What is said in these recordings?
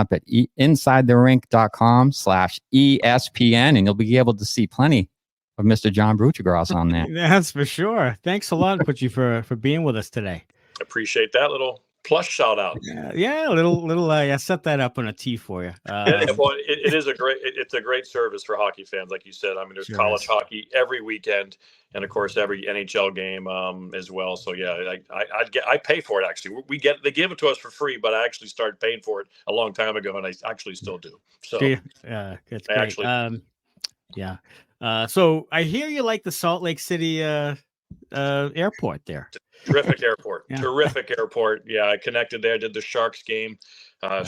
up at insidetherink.com/ESPN, and you'll be able to see plenty of Mr. John Buccigross on there. That's for sure. Thanks a lot, Butchie, for being with us today. Appreciate that little plus shout out. Yeah, little. I set that up on a tee for you. It's a great service for hockey fans, like you said. I mean, there's college hockey every weekend, and of course every NHL game as well. So yeah, I pay for it actually. They give it to us for free, but I actually started paying for it a long time ago, and I actually still do. So that's great. So I hear you like the Salt Lake City airport there. Terrific airport. Terrific airport. Yeah, I connected there, did the Sharks game,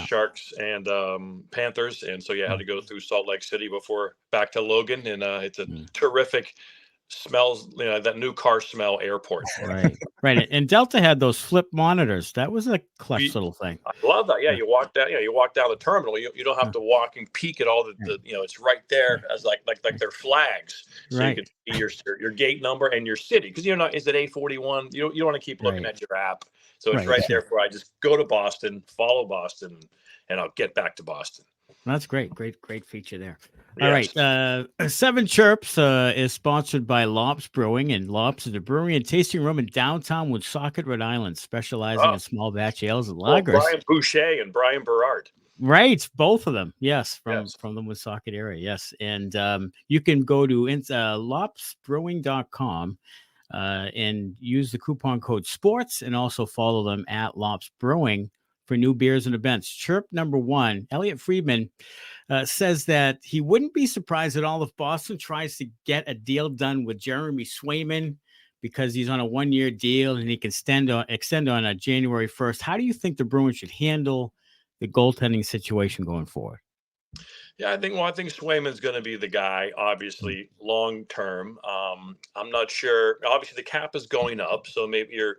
Sharks and Panthers. And so, I had to go through Salt Lake City before back to Logan. And it's a terrific smells, that new car smell airport. Right. And Delta had those flip monitors. That was a clutch little thing. I love that. Yeah, you walk down the terminal. You don't have to walk and peek at all the it's right there as like they're flags. So you can see your gate number and your city. Because is it A41? You don't want to keep looking at your app. So it's right there for I just go to Boston, follow Boston, and I'll get back to Boston. That's great. Great feature there. All right. Seven Chirps is sponsored by Lops Brewing, and Lops is a brewery and tasting room in downtown Woonsocket, Rhode Island, specializing in small batch ales and lagers. Brian Boucher and Brian Berard. Right. Both of them. Yes. From the Woonsocket area. Yes. And you can go to lopsbrewing.com and use the coupon code SPORTS, and also follow them at Lops Brewing for new beers and events. Chirp number one, Elliot Friedman says that he wouldn't be surprised at all if Boston tries to get a deal done with Jeremy Swayman, because he's on a 1-year deal and he can extend on January 1st. How do you think the Bruins should handle the goaltending situation going forward? Yeah, I think Swayman's going to be the guy, obviously, long term. I'm not sure. Obviously, the cap is going up, so maybe your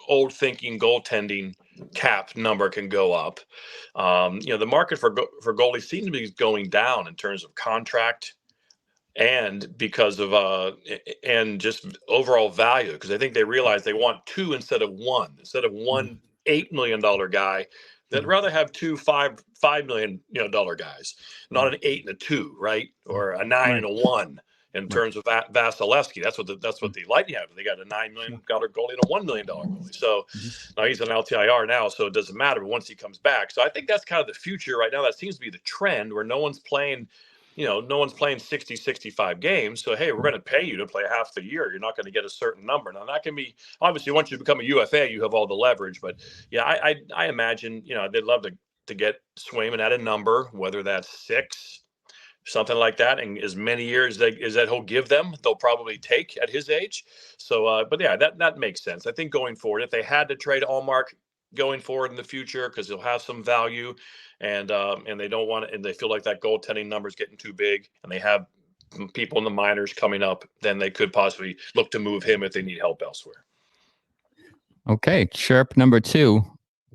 old thinking goaltending cap number can go up. The market for goalies seems to be going down in terms of contract and because of and just overall value, because I think they realize they want two instead of one $8 million guy. They'd rather have two $5 million dollar guys, not an 8 and a 2, right, or a 9 and a 1. In terms of Vasilevsky, that's what the Lightning have. They got a $9 million goalie and a $1 million goalie. So now he's on LTIR now, so it doesn't matter once he comes back. So I think that's kind of the future right now. That seems to be the trend, where no one's playing 60, 65 games. So, hey, we're going to pay you to play half the year. You're not going to get a certain number. Now, that can be, obviously, once you become a UFA, you have all the leverage. But, yeah, I imagine, they'd love to get Swayman at a number, whether that's 6, something like that, and as many years as that he'll give them, they'll probably take at his age. So, but, yeah, that makes sense. I think going forward, if they had to trade Allmark going forward in the future, because he'll have some value, and they don't want it, and they feel like that goaltending number is getting too big, and they have people in the minors coming up, then they could possibly look to move him if they need help elsewhere. Okay, chirp number 2.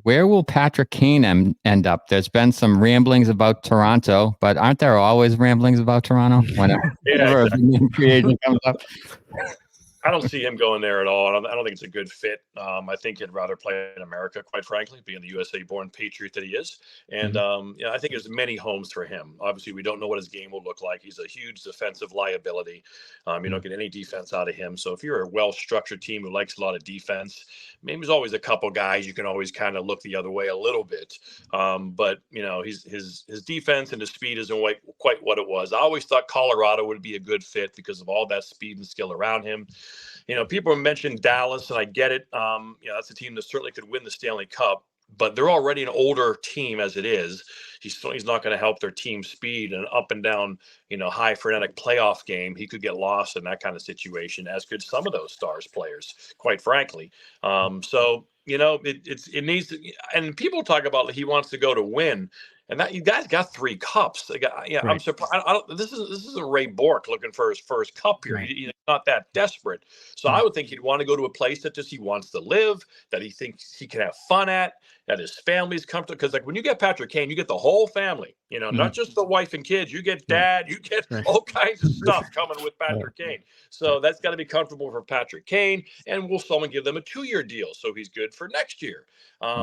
Where will Patrick Kane end up? There's been some ramblings about Toronto, but aren't there always ramblings about Toronto whenever a new free agent comes up? I don't see him going there at all. I don't think it's a good fit. I think he'd rather play in America, quite frankly, being the USA-born patriot that he is. And I think there's many homes for him. Obviously, we don't know what his game will look like. He's a huge defensive liability. You don't get any defense out of him. So if you're a well-structured team who likes a lot of defense, maybe there's always a couple guys you can always kind of look the other way a little bit. But his defense and his speed isn't quite what it was. I always thought Colorado would be a good fit because of all that speed and skill around him. People mentioned Dallas, and I get it. That's a team that certainly could win the Stanley Cup, but they're already an older team as it is. He's not going to help their team speed, and up and down, high frenetic playoff game. He could get lost in that kind of situation, as could some of those Stars players, quite frankly. So it needs to, and people talk about he wants to go to win. And that you guys got 3 cups. Yeah, Right. I'm surprised. I don't. This is a Ray Bork looking for his first cup here. Right. He's not that desperate. So I would think he'd want to go to a place that he wants to live, that he thinks he can have fun at, that his family's comfortable. Because like when you get Patrick Kane, you get the whole family. Not just the wife and kids. You get dad. You get all kinds of stuff coming with Patrick Kane. So that's got to be comfortable for Patrick Kane. And will someone give them a 2-year deal so he's good for next year?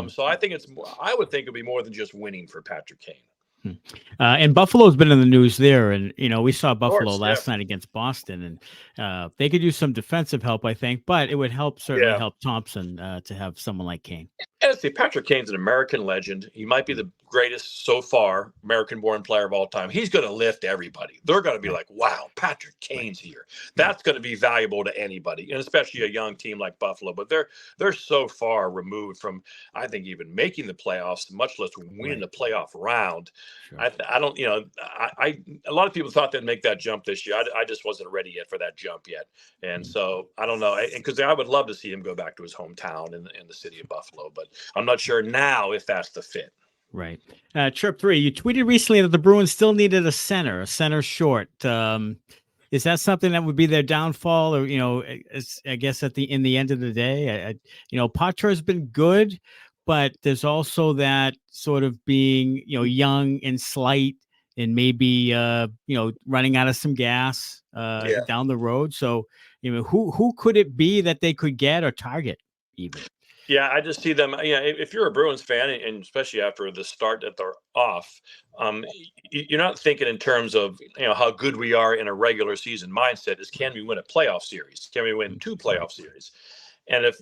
So I think I would think it'd be more than just winning for Patrick Kane. And Buffalo's been in the news there, and we saw Buffalo course, last night against Boston, and they could use some defensive help, I think, but it would certainly help Thompson to have someone like Kane. And see, Patrick Kane's an American legend. He might be the greatest so far American-born player of all time. He's going to lift everybody. They're going to be like, wow, Patrick Kane's here. That's going to be valuable to anybody, and especially a young team like Buffalo. But they're so far removed from, I think, even making the playoffs, much less winning the playoff round. Sure. I don't, a lot of people thought they'd make that jump this year. I just wasn't ready yet for that jump yet. And so I don't know, because I would love to see him go back to his hometown in the city of Buffalo, but I'm not sure now if that's the fit. Right. Chirp 3, you tweeted recently that the Bruins still needed a center short. Is that something that would be their downfall, or I guess in the end of the day, Poitras's been good, but there's also that sort of being young and slight, and maybe running out of some gas down the road. So who could it be that they could get or target even? Yeah, I just see them. Yeah, if you're a Bruins fan, and especially after the start that they're off, you're not thinking in terms of how good we are in a regular season mindset. Is can we win a playoff series? Can we win 2 playoff series? And if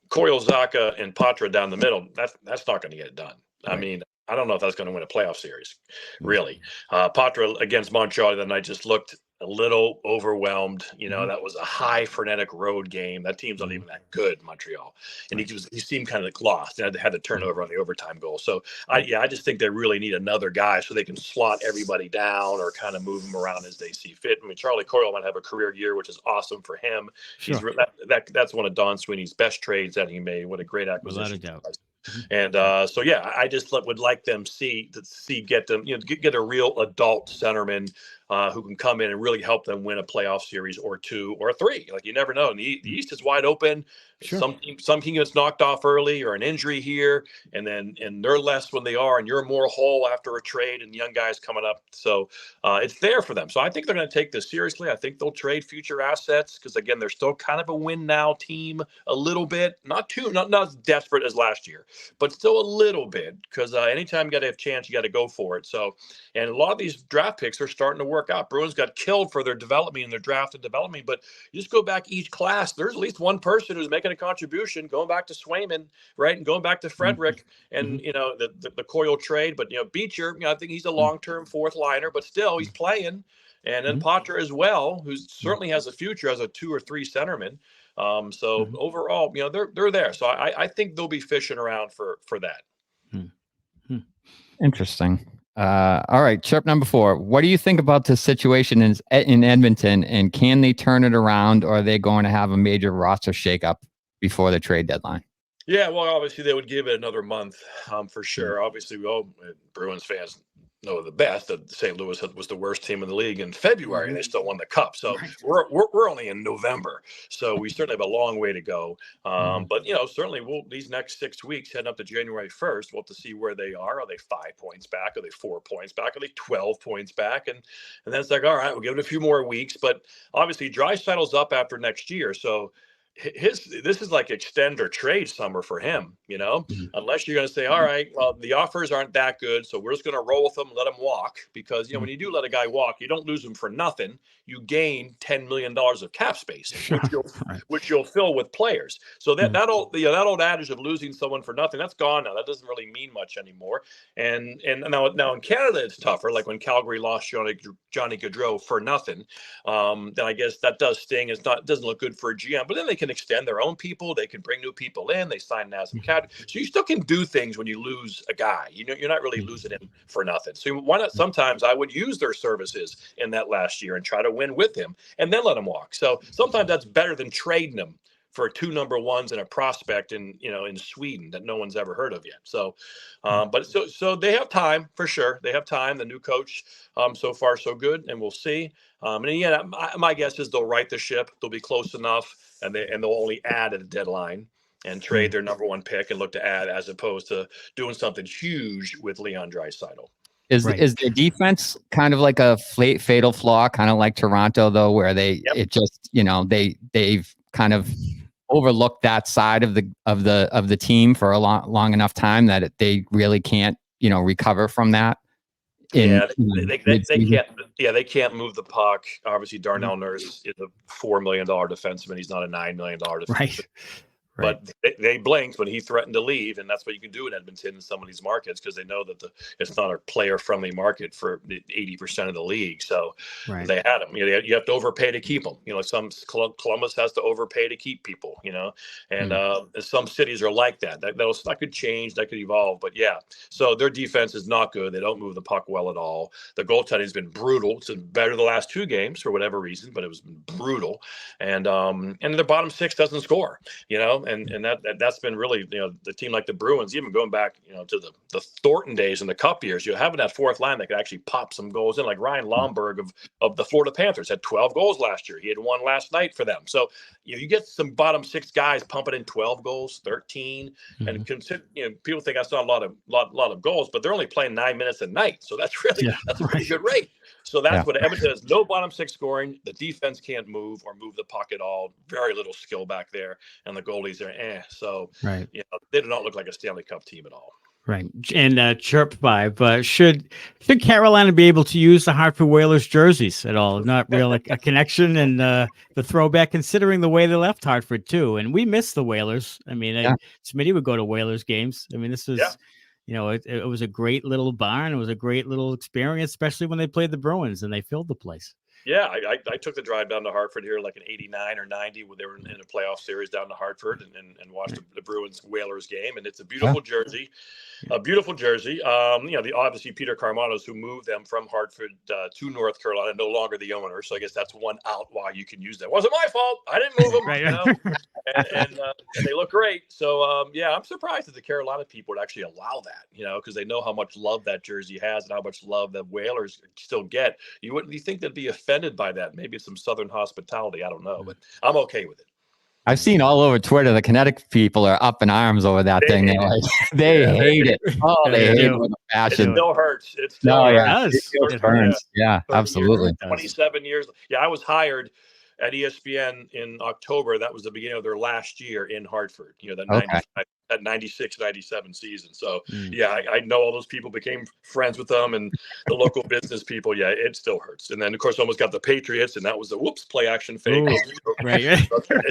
Coyle, Zacha, and Poitras down the middle, that's not going to get it done. Right. I mean, I don't know if that's going to win a playoff series, really. Poitras against Montreal the night just looked a little overwhelmed. That was a high frenetic road game. That team's not even that good, Montreal. And he seemed kind of like lost and had the turnover on the overtime goal. So I just think they really need another guy so they can slot everybody down or kind of move them around as they see fit. I mean, Charlie Coyle might have a career year, which is awesome for him. Sure. That's one of Don Sweeney's best trades that he made. What a great acquisition. Without a doubt. And so I just would like them get a real adult centerman who can come in and really help them win a playoff series or 2 or 3. Like, you never know. And the East is wide open. Sure. Some team gets knocked off early or an injury here, and they're less when they are, and you're more whole after a trade and young guys coming up. So it's there for them. So I think they're going to take this seriously. I think they'll trade future assets because, again, they're still kind of a win now team a little bit, not as desperate as last year, but still a little bit, because anytime you got to have a chance, you got to go for it. So, and a lot of these draft picks are starting to work out. Bruins got killed for their development and their draft and development, but you just go back each class, there's at least one person who's making a contribution, going back to Swayman, right, and going back to Frederick, and the Coyle trade. But Beecher, I think he's a long-term 4th liner, but still he's playing. And then Poitras as well, who certainly has a future as a 2 or 3 centerman. So overall, they're there. So I think they'll be fishing around for that. Interesting. All right, chirp number 4. What do you think about the situation in Edmonton, and can they turn it around, or are they going to have a major roster shakeup before the trade deadline? Yeah, well, obviously they would give it another month for sure. Obviously, Bruins fans know the best that St. Louis was the worst team in the league in February, and they still won the cup. So we're only in November, so we certainly have a long way to go. But certainly these next 6 weeks heading up to January 1st, we'll have to see where they are. Are they 5 points back? Are they 4 points back? Are they 12 points back? And then it's like, all right, we'll give it a few more weeks. But obviously, Draisaitl's up after next year, so this is like extend or trade summer for him, unless you're going to say, all right, well, the offers aren't that good, so we're just going to roll with them, let them walk, because when you do let a guy walk, you don't lose him for nothing. You gain $10 million of cap space, which you'll fill with players. So that old adage of losing someone for nothing, that's gone now. That doesn't really mean much anymore. And now in Canada it's tougher. Like when Calgary lost Johnny Gaudreau for nothing, then I guess that does sting. It doesn't look good for a GM. But then they can extend their own people. They can bring new people in. They sign Nazem Kadri. So you still can do things when you lose a guy. You're not really losing him for nothing. So why not? Sometimes I would use their services in that last year and try to win with him and then let him walk. So sometimes that's better than trading him for 2 number ones and a prospect in Sweden that no one's ever heard of yet. So, but so they have time for sure. They have time. The new coach, so far so good, and we'll see. And again, my guess is they'll right the ship. They'll be close enough, and they'll only add at a deadline and trade their number 1 pick and look to add, as opposed to doing something huge with Leon Draisaitl. Is their defense kind of like a fatal flaw, kind of like Toronto, though, where it just, they've kind of overlooked that side of the team for a long enough time that they really can't, recover from that. They can't. Yeah, they can't move the puck. Obviously, Darnell Nurse is a $4 million defenseman. He's not a $9 million defenseman. Right. But they blinked when he threatened to leave, and that's what you can do in Edmonton in some of these markets, because they know that it's not a player-friendly market for 80% of the league. So they had him. You have to overpay to keep them. Columbus has to overpay to keep people. And some cities are like that. That could change. That could evolve. But yeah, so their defense is not good. They don't move the puck well at all. The goaltending has been brutal. It's been better the last 2 games for whatever reason, but it was brutal. And their bottom 6 doesn't score. And that's been really, the team like the Bruins, even going back, to the Thornton days and the Cup years, having that 4th line that could actually pop some goals in, like Ryan Lomberg of the Florida Panthers had 12 goals last year. He had 1 last night for them. So you get some bottom 6 guys pumping in 12 goals, 13, and consider, people think that's not a lot of goals, but they're only playing 9 minutes a night. So that's really that's a pretty good rate. So that's what Edmonton has. No bottom 6 scoring. The defense can't move or move the puck at all. Very little skill back there, and the goalies are So they do not look like a Stanley Cup team at all. Right. And Chirp 5, should Carolina be able to use the Hartford Whalers jerseys at all? Not really a connection and the throwback, considering the way they left Hartford too. And we miss the Whalers. I mean, Smitty would go to Whalers games. I mean, this was it was a great little barn. It was a great little experience, especially when they played the Bruins and they filled the place. Yeah, I took the drive down to Hartford here like in 89 or 90 when they were in a playoff series down to Hartford and watched the Bruins Whalers game. And it's a beautiful jersey, a beautiful jersey. Obviously Peter Carmanos, who moved them from Hartford to North Carolina, no longer the owner. So I guess that's one out why you can use that. Wasn't my fault. I didn't move them. And they look great. So, I'm surprised that the Carolina people would actually allow that, because they know how much love that jersey has and how much love the Whalers still get. You think they'd be offended by that? Maybe some Southern hospitality. I don't know, but I'm okay with it. I've seen all over Twitter, the Connecticut people are up in arms over that thing. They hate it. Oh, they hate it with a passion. It still hurts. It still burns. Yeah, absolutely. 27 years. Yeah, I was hired at ESPN in October. That was the beginning of their last year in Hartford. That 96-97 season. So I know all those people, became friends with them, and the local business people. Yeah, it still hurts. And then of course almost got the Patriots, and that was the play action fake.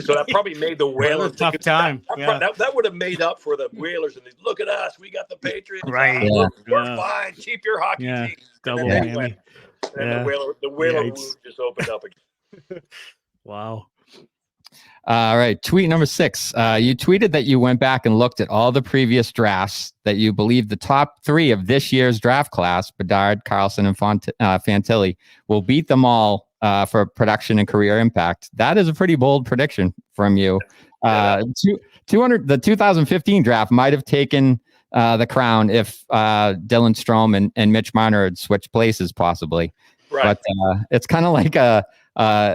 So that probably made the Whalers tough time. That would have made up for the Whalers, and look at us, we got the Patriots. Right, we're fine. Keep your hockey team. Double whammy. And the Whaler wound just opened up again. Wow. All right. Tweet number 6. You tweeted that you went back and looked at all the previous drafts, that you believe the top 3 of this year's draft class, Bedard, Carlson, and Fantilli, will beat them all for production and career impact. That is a pretty bold prediction from you. The 2015 draft might have taken the crown if Dylan Strome and Mitch Marner had switched places, possibly. Right. But it's kind of like a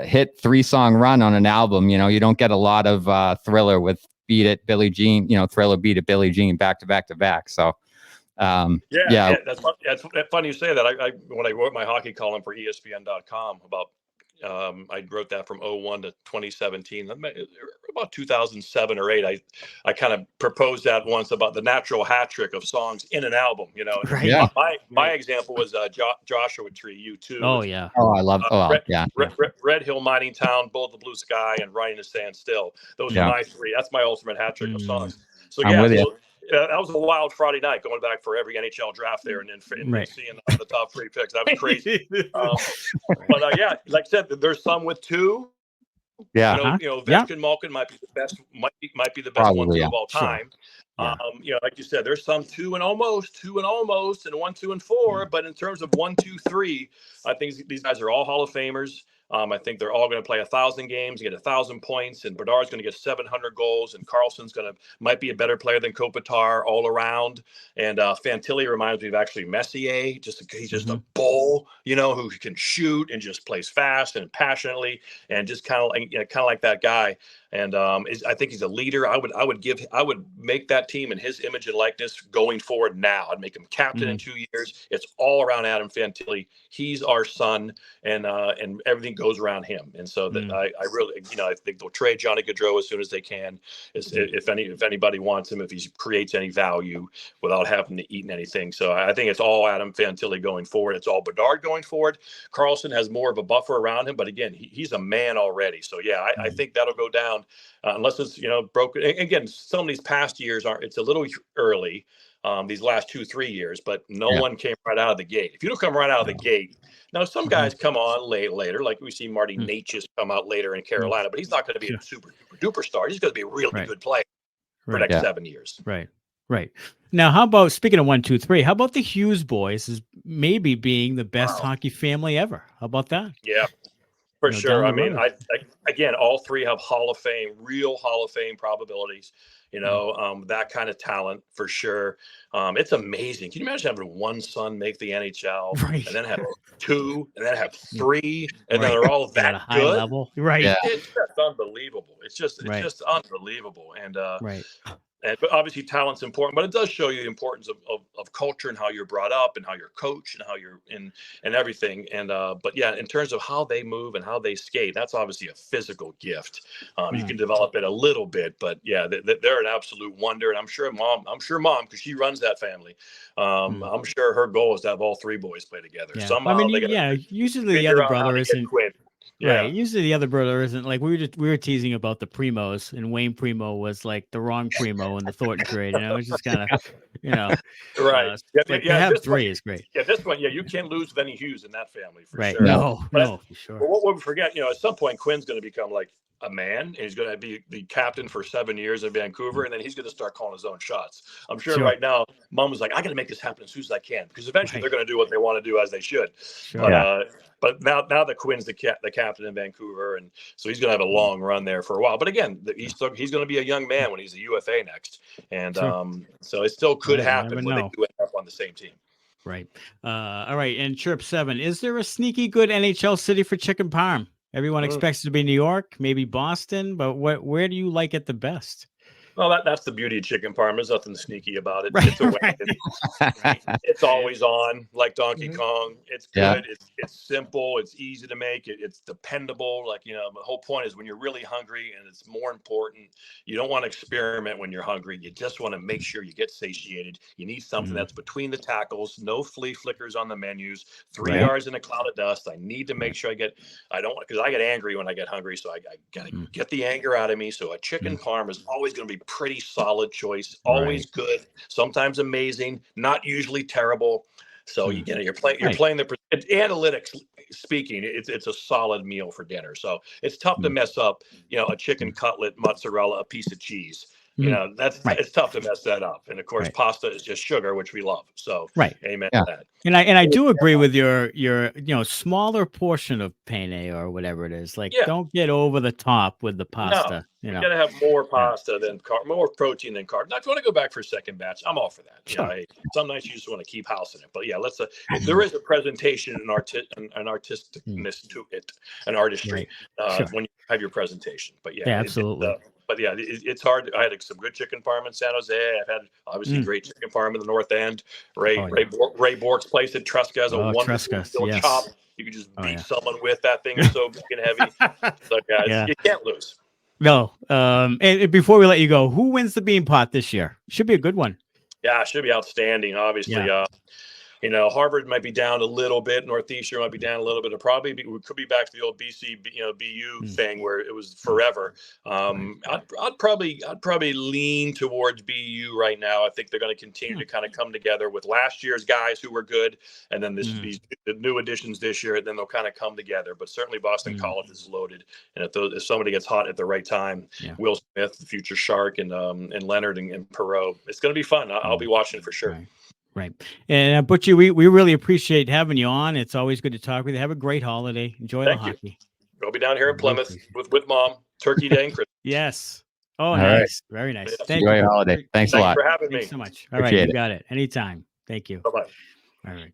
hit 3-song run on an album. You don't get a lot of Thriller with Beat It, Billie Jean, Thriller, Beat It, Billie Jean back to back. So that's funny you say that. When I wrote my hockey column for ESPN.com about I wrote that from 2001 to 2017, about 2007 or 8. I kind of proposed that once about the natural hat trick of songs in an album. My example was Joshua Tree, U2. Oh yeah. I love. Red Hill Mining Town, Bullet the Blue Sky, and Riding to Stand Still. Those are my 3. That's my ultimate hat trick of songs. So I'm with you. That was a wild Friday night, going back for every NHL draft there and then seeing the top 3 picks. That was crazy. But like I said, there's some with 2. Yeah. Ovechkin, Malkin might be the best. Might be the best one of all time. Sure. Like you said, there's some 2 and almost, and 1, 2, and 4. But in terms of 1, 2, 3, I think these guys are all Hall of Famers. I think they're all going to play 1,000 games, get 1,000 points, and Bedard's going to get 700 goals, and Carlson's might be a better player than Kopitar all around. And Fantilli reminds me of actually Messier. He's just a bull, who can shoot and just plays fast and passionately, and just kind of like that guy. And I think he's a leader. I would make that team in his image and likeness going forward now. I'd make him captain in 2 years. It's all around Adam Fantilli. He's our son, and everything goes around him. And so that I really, I think they'll trade Johnny Gaudreau as soon as they can. If anybody wants him, if he creates any value without having to eat anything. So I think it's all Adam Fantilli going forward. It's all Bedard going forward. Carlson has more of a buffer around him, but again, he's a man already. So yeah, I think that'll go down. Unless it's broken. Again, some of these past years it's a little early, these last 2-3 years, but no one came right out of the gate. If you don't come right out of the gate, now some guys come on later, like we see Marty Natchez come out later in Carolina, but he's not going to be a super duper star. He's going to be a really good player for the next 7 years. Right. Now, how about, speaking of 1, 2, 3, how about the Hughes boys as maybe being the best hockey family ever? How about that? Yeah. For sure. I mean, again, all three have real Hall of Fame probabilities, that kind of talent for sure. It's amazing. Can you imagine having one son make the NHL and then have 2 and then have 3 and then they're all that high good level? Right. Yeah. It's just unbelievable. It's just unbelievable. And, but obviously talent's important, but it does show you the importance of culture and how you're brought up and how you're coached and how you're in and everything. And but yeah, in terms of how they move and how they skate, that's obviously a physical gift. You can develop it a little bit, but yeah, they're an absolute wonder. And I'm sure mom, because she runs that family. I'm sure her goal is to have all 3 boys play together. Yeah. Somehow usually the other brother isn't. Yeah. Right. Usually the other brother isn't, like, we were teasing about the Primos, and Wayne Primo was like the wrong Primo in the Thornton trade. And it was just kind of, right. To have 3 is great. Yeah, this one, you can't lose with any Hughes in that family for right. sure. No, for sure. But what we forget, at some point Quinn's going to become like a man, and he's going to be the captain for 7 years in Vancouver, and then he's going to start calling his own shots. I'm sure right now Mom was like, I got to make this happen as soon as I can, because eventually they're going to do what they want to do as they should. Sure. But now that Quinn's the captain in Vancouver, and so he's going to have a long run there for a while. But again, he's going to be a young man when he's a UFA next, and so it still could happen when they do end up on the same team. Right. All right. And Chirp 7, is there a sneaky good NHL city for chicken parm? Everyone expects it to be New York, maybe Boston, but where do you like it the best? Well, that's the beauty of chicken parm. There's nothing sneaky about it. It's a it's always on, like Donkey Kong. It's good. Yeah. It's simple. It's easy to make. It's dependable. Like, the whole point is when you're really hungry, and it's more important, you don't want to experiment when you're hungry. You just want to make sure you get satiated. You need something that's between the tackles, no flea flickers on the menus, 3 yards in a cloud of dust. I need to make sure because I get angry when I get hungry. So I got to get the anger out of me. So a chicken parm is always going to be pretty solid choice, always good, sometimes amazing, not usually terrible. So you're playing the analytics speaking, it's a solid meal for dinner. So it's tough to mess up, a chicken cutlet, mozzarella, a piece of cheese. It's tough to mess that up. And of course, pasta is just sugar, which we love. So amen to that. And I do agree with your smaller portion of penne or whatever it is. Like, don't get over the top with the pasta. You got to have more pasta than more protein than carb. Now, if you want to go back for a second batch, I'm all for that. Sure. Some nights you just want to keep housing it. But yeah, there is a presentation and artisticness to it, an artistry when you have your presentation. But absolutely. But yeah, it's hard. I had some good chicken parm in San Jose. I've had obviously great chicken parm in the North End. Ray Bork's place at Tresca has a wonderful chop. You can just beat someone with. That thing is so big and heavy. So you can't lose. No. And before we let you go, who wins the Bean Pot this year? Should be a good one. Yeah, it should be outstanding. Obviously, Harvard might be down a little bit. Northeastern might be down a little bit. We could be back to the old BC, BU thing where it was forever. I'd probably lean towards BU right now. I think they're going to continue to kind of come together with last year's guys who were good, and then the new additions this year. And then they'll kind of come together. But certainly Boston College is loaded, and if somebody gets hot at the right time, Will Smith, the future Shark, and Leonard and Perot, it's going to be fun. I'll be watching for sure. Right. And Butchie, we really appreciate having you on. It's always good to talk with you. Have a great holiday. Enjoy the hockey. I'll be down here in We Plymouth appreciate with Mom, Turkey Day and Christmas. Yes. Oh, All nice. right. Very nice. Yeah. Thank Enjoy you. your holiday. Thanks a Thanks lot. for having me. Thanks so much. All right. Appreciate You it. got it. Anytime. Thank you. Bye-bye. All right.